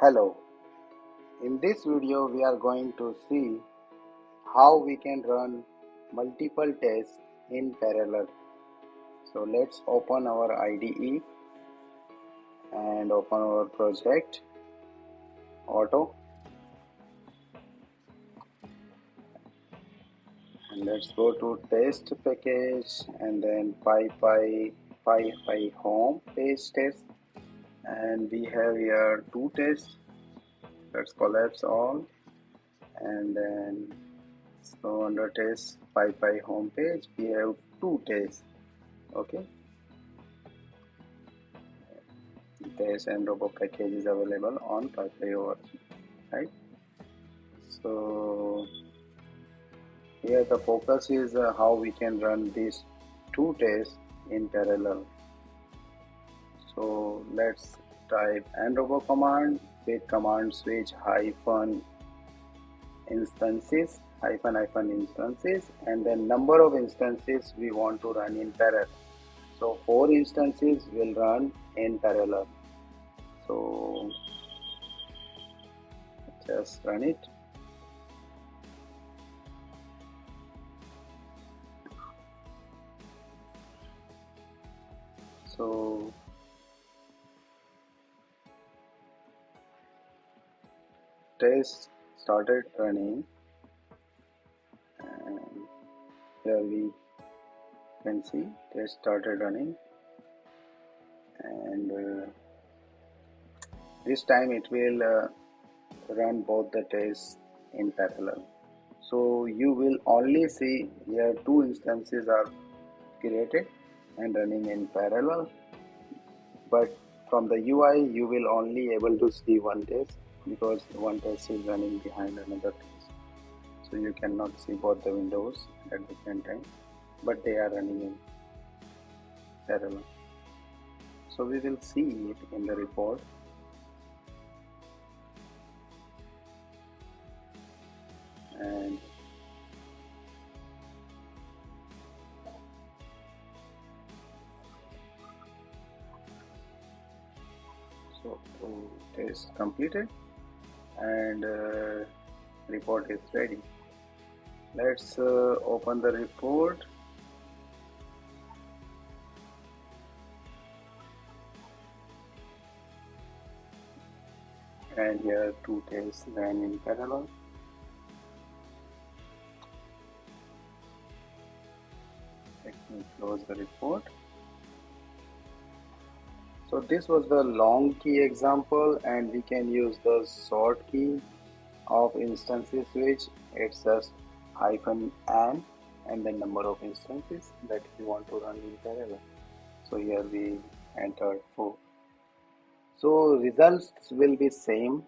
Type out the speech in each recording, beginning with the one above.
Hello, in this video we are going to see how we can run multiple tests in parallel. So let's open our IDE and open our project auto, and let's go to test package and then py home page test, and we have here two tests. Let's collapse all, and then so under test py home page we have two tests. Okay, test nRoBo package is available on py, right? So here the focus is how we can run these two tests in parallel. So let's type nRoBo command with command switch hyphen instances and then number of instances we want to run in parallel. So 4 instances will run in parallel. So just run it. So test started running, and here we can see test started running, and this time it will run both the tests in parallel. So you will only see here two instances are created and running in parallel, but from the UI you will only able to see one test because one test is running behind another test. So you cannot see both the windows at the same time, but they are running in parallel. So we will see it in the report. And so test completed, and report is ready. Let's open the report. And here two tests ran in parallel. Let me close the report. So this was the long key example, and we can use the short key of instances switch. It's just -n and the number of instances that we want to run in parallel. So here we entered 4. So results will be same,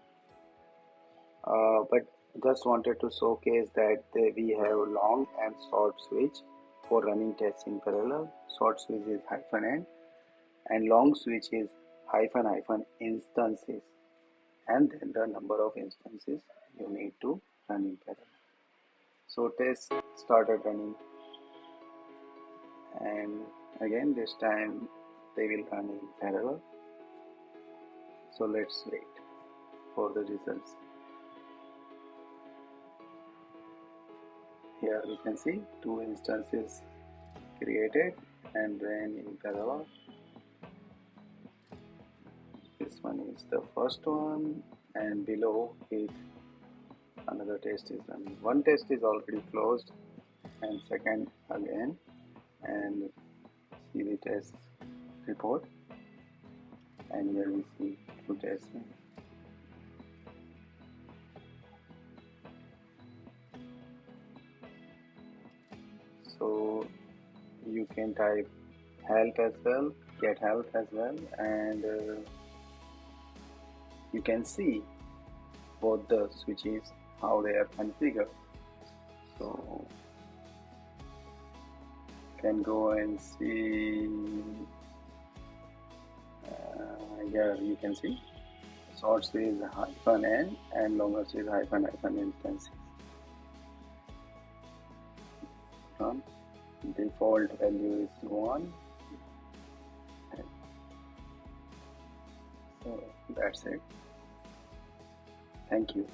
but just wanted to showcase that we have long and short switch for running tests in parallel. Short switch is -n and long switch is -- instances, and then the number of instances you need to run in parallel. So test started running, and again this time they will run in parallel. So let's wait for the results. Here we can see two instances created and ran in parallel. This one is the first one, and below it another test is running. One test is already closed, and second again, and see the test report, and here we see two tests. So you can type help as well, get help as well, and you can see both the switches how they are configured. So you can go and see. Here you can see short switch -n and longer switch -- instances. Default value is 1. So that's it. Thank you.